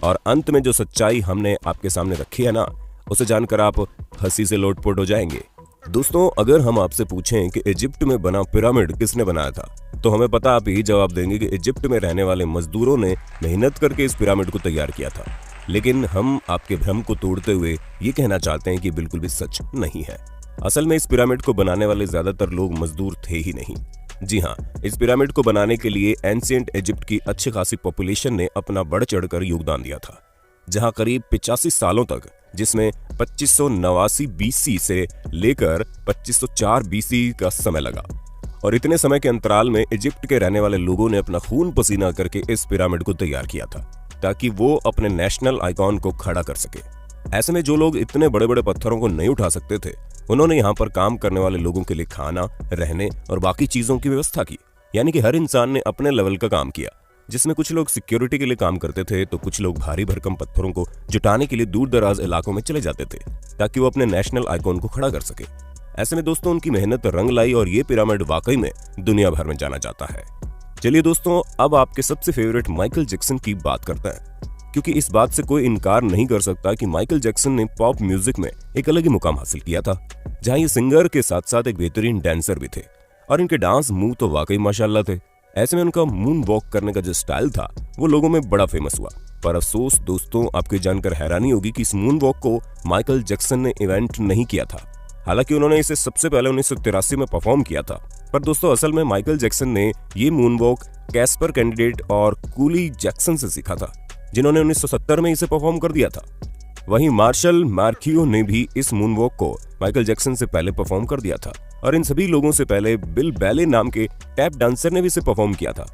और अंत में जो सच्चाई हमने आपके सामने रखी है ना, उसे जानकर आप हंसी से लोटपोट हो जाएंगे। दोस्तों, अगर हम आपसे पूछें कि इजिप्ट में बना पिरामिड किसने बनाया था, तो हमें पता आप यही जवाब देंगे कि इजिप्ट में रहने वाले मजदूरों ने मेहनत करके इस पिरामिड को तैयार किया था। लेकिन हम आपके भ्रम को तोड़ते हुए ये कहना चाहते हैं कि बिल्कुल भी सच नहीं है। असल में इस पिरामिड को बनाने वाले ज्यादातर लोग मजदूर थे ही नहीं। जी हाँ, इस पिरामिड को बनाने के लिए एंशिएंट इजिप्ट की अच्छी खासी पॉपुलेशन ने अपना बढ़ चढ़कर योगदान दिया था, जहां करीब 85 सालों तक, जिसमें 2589 बीसी से लेकर 2504 बीसी का समय लगा। और इतने समय के अंतराल में इजिप्ट के रहने वाले लोगों ने अपना खून पसीना करके इस पिरामिड को तैयार किया था, ताकि वो अपने नेशनल आइकॉन को खड़ा कर सके। ऐसे में जो लोग इतने बड़े बड़े पत्थरों को नहीं उठा सकते थे, उन्होंने यहाँ पर काम करने वाले लोगों के लिए खाना, रहने और बाकी चीजों की व्यवस्था की। यानी कि हर इंसान ने अपने लेवल का काम किया, जिसमें कुछ लोग सिक्योरिटी के लिए काम करते थे, तो कुछ लोग भारी भरकम पत्थरों को जुटाने के लिए दूर दराज इलाकों में चले जाते थे, ताकि वो अपने नेशनल आइकॉन को खड़ा कर सके। ऐसे में दोस्तों, उनकी मेहनत रंग लाई और ये पिरामिड वाकई में दुनिया भर में जाना जाता है। चलिए दोस्तों, अब आपके सबसे फेवरेट माइकल जैक्सन की बात करते हैं, क्योंकि इस बात से कोई इनकार नहीं कर सकता कि माइकल जैक्सन ने पॉप म्यूजिक में एक अलग ही मुकाम हासिल किया था, जहां ये सिंगर के साथ साथ एक बेहतरीन डांसर भी थे और इनके डांस मूव तो वाकई माशाल्लाह थे। ऐसे में उनका मून वॉक करने का जो स्टाइल था, वो लोगों में बड़ा फेमस हुआ। पर अफसोस दोस्तों, आपको जानकर हैरानी होगी कि इस मून वॉक को माइकल जैक्सन ने इवेंट नहीं किया था। हालांकि उन्होंने इसे सबसे पहले 1983 में परफॉर्म किया था। पर दोस्तों, असल में माइकल जैक्सन ने ये मून वॉक कैस्पर कैंडिडेट और कूली जैक्सन से सीखा था, जिन्होंने 1970 में इसे परफॉर्म कर दिया था। वहीं मार्शल मार्कियो ने भी इस मूनवॉक को माइकल जैक्सन से पहले परफॉर्म कर दिया था, और इन सभी लोगों से पहले बिल बैले नाम के टैप डांसर ने भी इसे परफॉर्म किया था।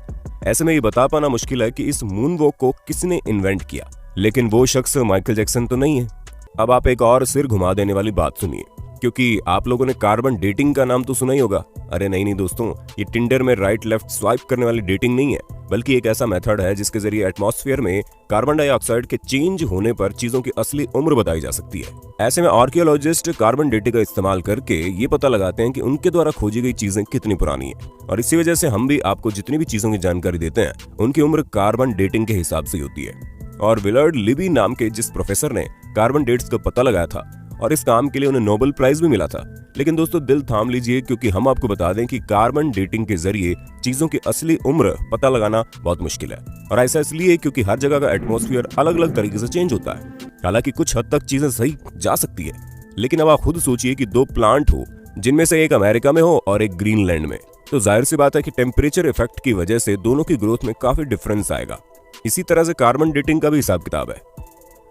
ऐसे में ये बता पाना मुश्किल है कि इस मूनवॉक को किसने इन्वेंट किया, लेकिन वो शख्स माइकल जैक्सन तो नहीं है। अब आप एक और सिर घुमा देने वाली बात सुनिए, क्योंकि आप लोगों ने कार्बन डेटिंग का नाम तो सुना ही होगा। अरे नहीं दोस्तों, ये टिंडर में राइट लेफ्ट स्वाइप करने वाली डेटिंग नहीं है, बल्कि एक ऐसा मेथड है जिसके जरिए एटमॉस्फेयर में कार्बन डाइऑक्साइड के चेंज होने पर चीजों की असली उम्र बताई जा सकती है। ऐसे में आर्कियोलॉजिस्ट कार्बन डेटिंग का इस्तेमाल करके ये पता लगाते हैं कि उनके द्वारा खोजी गई चीजें कितनी पुरानी है, और इसी वजह से हम भी आपको जितनी भी चीजों की जानकारी देते हैं, उनकी उम्र कार्बन डेटिंग के हिसाब से होती है। और विलर्ड लिबी नाम के जिस प्रोफेसर ने कार्बन डेट्स का पता लगाया था, और इस काम के लिए उन्हें नोबेल प्राइज भी मिला था। लेकिन दोस्तों, दिल थाम लीजिए, क्योंकि हम आपको बता दें कि कार्बन डेटिंग के जरिए चीजों की असली उम्र पता लगाना बहुत मुश्किल है। और ऐसा इसलिए क्योंकि हर जगह का एटमॉस्फेयर अलग अलग तरीके से चेंज होता है। हालांकि कुछ हद तक चीजें सही जा सकती है, लेकिन अब आप खुद सोचिए कि दो प्लांट हो, जिनमें से एक अमेरिका में हो और एक ग्रीनलैंड में, तो जाहिर सी बात है कि टेम्परेचर इफेक्ट की वजह से दोनों की ग्रोथ में काफी डिफरेंस आएगा। इसी तरह से कार्बन डेटिंग का भी हिसाब किताब है।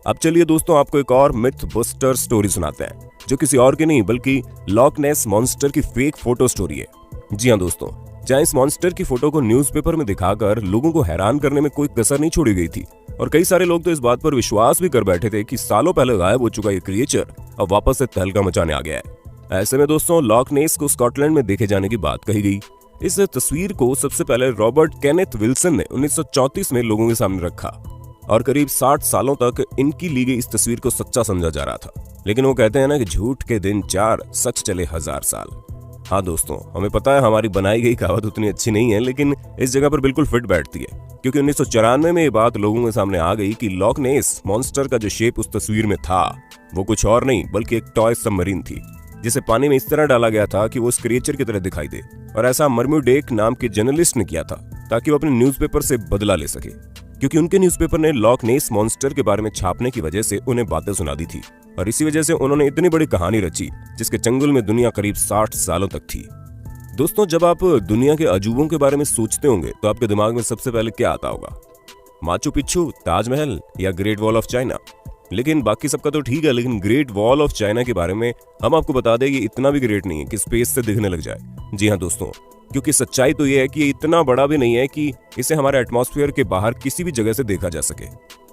अब चलिए दोस्तों, आपको एक और मिथ बस्टर स्टोरी सुनाते हैं, जो किसी और की नहीं बल्कि लॉक नेस मॉन्स्टर की फेक फोटो स्टोरी है। जी हाँ दोस्तों, जहां इस मॉन्स्टर की फोटो को न्यूज़पेपर में दिखाकर लोगों को हैरान करने में कोई कसर नहीं छोड़ी गई थी, और कई सारे लोग तो इस बात पर विश्वास भी कर बैठे थे कि सालों पहले गायब हो चुका ये क्रिएचर अब वापस से तहलका मचाने आ गया है। ऐसे में दोस्तों, लॉक नेस को स्कॉटलैंड में देखे जाने की बात कही गई। इस तस्वीर को सबसे पहले रॉबर्ट केनेथ विल्सन ने 1934 में लोगों के सामने रखा, और करीब 60 सालों तक इनकी ली गई इस तस्वीर को सच्चा समझा जा रहा था। लेकिन वो कहते हैं ना कि झूठ के दिन 4, सच चले 1000 साल। हाँ दोस्तों, हमें पता है हमारी बनाई गई कहावत उतनी अच्छी नहीं है, लेकिन इस जगह पर बिल्कुल फिट बैठती है, क्योंकि 1994 में ये बात लोगों के सामने आ गई कि लॉक नेस मॉन्स्टर का जो शेप उस तस्वीर में था, वो कुछ और नहीं बल्कि एक टॉय सबमरीन थी, जिसे पानी में इस तरह डाला गया था कि वो उस क्रिएचर की तरह दिखाई दे। और ऐसा मर्म्यूडेक नाम के जर्नलिस्ट ने किया था, ताकि वो अपने न्यूज़पेपर से बदला ले सके, क्योंकि उनके न्यूज़पेपर ने लॉक नेस मॉन्स्टर के बारे में छापने की वजह से उन्हें बातें सुना दी थी, और इसी वजह से उन्होंने इतनी बड़ी कहानी रची, जिसके चंगुल में दुनिया करीब 60 सालों तक थी। दोस्तों, जब आप दुनिया के अजूबों के बारे में सोचते होंगे, तो आपके दिमाग में सबसे पहले क्या आता होगा? माचू पिच्चू, ताजमहल या ग्रेट वॉल ऑफ चाइना? लेकिन बाकी सबका तो ठीक है, लेकिन ग्रेट वॉल ऑफ चाइना के बारे में हम आपको बता दें, ये इतना भी ग्रेट नहीं है कि स्पेस से दिखने लग जाए। जी हाँ दोस्तों, क्योंकि सच्चाई तो ये है कि ये इतना बड़ा भी नहीं है कि इसे हमारे एटमॉस्फेयर के बाहर किसी भी जगह से देखा जा सके,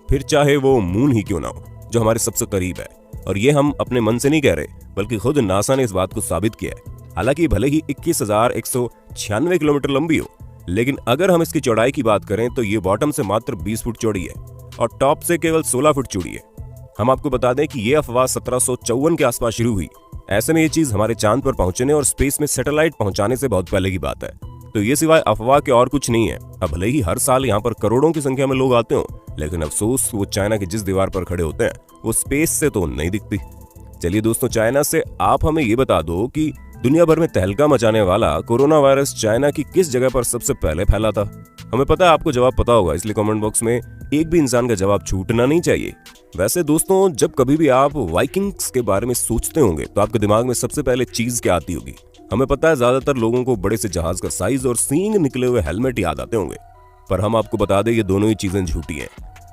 फिर चाहे वो मून ही क्यों ना हो, जो हमारे सबसे करीब है। और ये हम अपने मन से नहीं कह रहे, बल्कि खुद नासा ने इस बात को साबित किया है। हालांकि भले ही 21,196 किलोमीटर लंबी हो, लेकिन अगर हम इसकी चौड़ाई की बात करें तो ये बॉटम से मात्र 20 फुट चौड़ी है और टॉप से केवल 16 फुट चौड़ी है। हम आपको बता दें कि ये अफवाह 1754 के आसपास शुरू हुई। ऐसे में ये चीज हमारे चांद पर पहुंचने और स्पेस में सैटेलाइट पहुंचाने से बहुत पहले की बात है। तो ये सिवाय अफवाह के और कुछ नहीं है। अब भले ही हर साल यहाँ पर करोड़ों की संख्या में लोग आते हो, लेकिन अफसोस वो चाइना की जिस दीवार पर खड़े होते हैं वो स्पेस से तो नहीं दिखती। चलिए दोस्तों, चाइना से आप हमें ये बता दो कि दुनिया भर में तहलका मचाने वाला कोरोना वायरस चाइना की किस जगह पर सबसे पहले फैला था? हमें पता है आपको जवाब पता होगा, इसलिए कमेंट बॉक्स में एक भी इंसान का जवाब छूटना नहीं चाहिए। वैसे दोस्तों, जब कभी भी आप वाइकिंग्स के बारे में सोचते होंगे तो आपके दिमाग में सबसे पहले चीज क्या आती होगी? हमें पता है ज्यादातर लोगों को बड़े से जहाज का साइज और सींग निकले हुए हेलमेट याद आते होंगे, पर हम आपको बता दें ये दोनों ही चीजें झूठी हैं,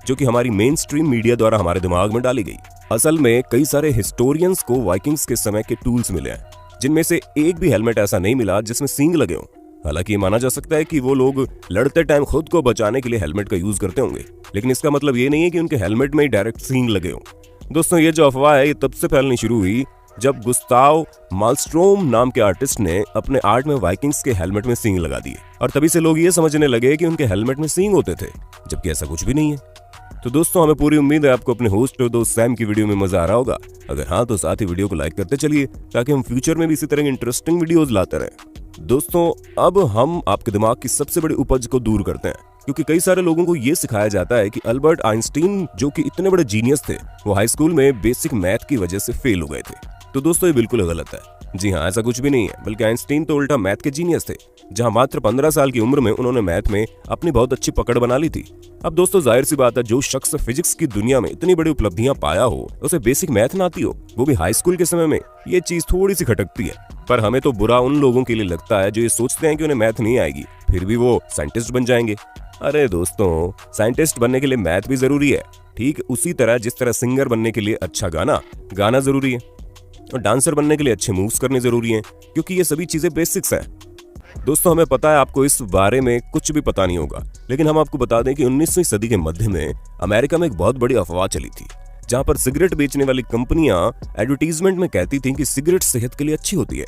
जो कि हमारी मेन स्ट्रीम मीडिया द्वारा हमारे दिमाग में डाली गई। असल में कई सारे हिस्टोरियंस को वाइकिंग्स के समय के टूल्स मिले हैं, जिनमें से एक भी हेलमेट ऐसा नहीं मिला जिसमें सींग लगे हों। हालांकि ये माना जा सकता है कि वो लोग लड़ते टाइम खुद को बचाने के लिए हेलमेट का यूज करते होंगे, लेकिन इसका मतलब ये नहीं है कि उनके हेलमेट में ही डायरेक्ट सींग लगे हों। दोस्तों, ये जो अफवाह है ये तब से फैलनी शुरू हुई जब गुस्ताव मालस्ट्रोम नाम के आर्टिस्ट ने अपने आर्ट में वाइकिंग्स के हेलमेट में सींग लगा दिए, और तभी से लोग ये समझने लगे कि उनके हेलमेट में सींग होते थे, जबकि ऐसा कुछ भी नहीं है। तो दोस्तों, हमें पूरी उम्मीद है आपको अपने होस्ट और दोस्त सैम की वीडियो में मजा आ रहा होगा। अगर हाँ तो साथ ही वीडियो को लाइक करते चलिए, ताकि हम फ्यूचर में भी इसी तरह की इंटरेस्टिंग वीडियोस लाते रहें। दोस्तों, अब हम आपके दिमाग की सबसे बड़ी उपज को दूर करते हैं, क्योंकि कई सारे लोगों को ये सिखाया जाता है कि अल्बर्ट आइंस्टीन, जो कि इतने बड़े जीनियस थे, वो हाई स्कूल में बेसिक मैथ की वजह से फेल हो गए थे। तो दोस्तों, ये बिल्कुल गलत है। जी हाँ, ऐसा कुछ भी नहीं है, बल्कि आइंस्टीन तो उल्टा मैथ के जीनियस थे, जहां मात्र 15 साल की उम्र में उन्होंने मैथ में अपनी बहुत अच्छी पकड़ बना ली थी। अब दोस्तों, जाहिर सी बात है, जो शख्स फिजिक्स की दुनिया में इतनी बड़ी उपलब्धियां पाया हो, उसे बेसिक मैथ ना आती हो, वो भी हाई स्कूल के समय में, ये चीज थोड़ी सी खटकती है। पर हमें तो बुरा उन लोगों के लिए लगता है जो ये सोचते हैं कि उन्हें मैथ नहीं आएगी, फिर भी वो साइंटिस्ट बन जाएंगे। अरे दोस्तों, साइंटिस्ट बनने के लिए मैथ भी जरूरी है, ठीक उसी तरह जिस तरह सिंगर बनने के लिए अच्छा गाना जरूरी है, और डांसर बनने के लिए अच्छे मूव्स करने जरूरी हैं, क्योंकि ये सभी चीजें बेसिक्स हैं। दोस्तों, हमें पता है आपको इस बारे में कुछ भी पता नहीं होगा, लेकिन हम आपको बता दें कि 19वीं सदी के मध्य में अमेरिका में एक बहुत बड़ी अफवाह चली थी, जहां पर सिगरेट बेचने वाली कंपनियां एडवर्टीजमेंट में कहती थी कि सिगरेट सेहत के लिए अच्छी होती है।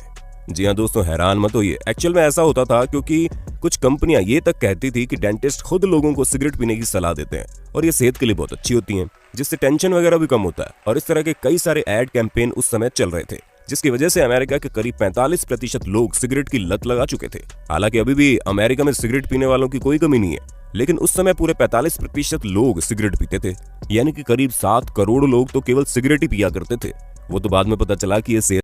जी हाँ दोस्तों, हैरान मत होइए, एक्चुअल में ऐसा होता था, क्योंकि कुछ कंपनियां ये तक कहती थी कि डेंटिस्ट खुद लोगों को सिगरेट पीने की सलाह देते हैं और ये सेहत के लिए बहुत अच्छी होती हैं, जिससे टेंशन वगैरह भी कम होता है। और इस तरह के कई सारे एड कैंपेन उस समय चल रहे थे, जिसकी वजह से अमेरिका के करीब 45% लोग सिगरेट की लत लगा चुके थे। हालांकि अभी भी अमेरिका में सिगरेट पीने वालों की कोई कमी नहीं है, लेकिन उस समय पूरे 45% लोग सिगरेट पीते थे, यानी कि करीब 7 करोड़ लोग तो केवल सिगरेट ही पिया करते थे। वो तो बाद में पता चला कि ये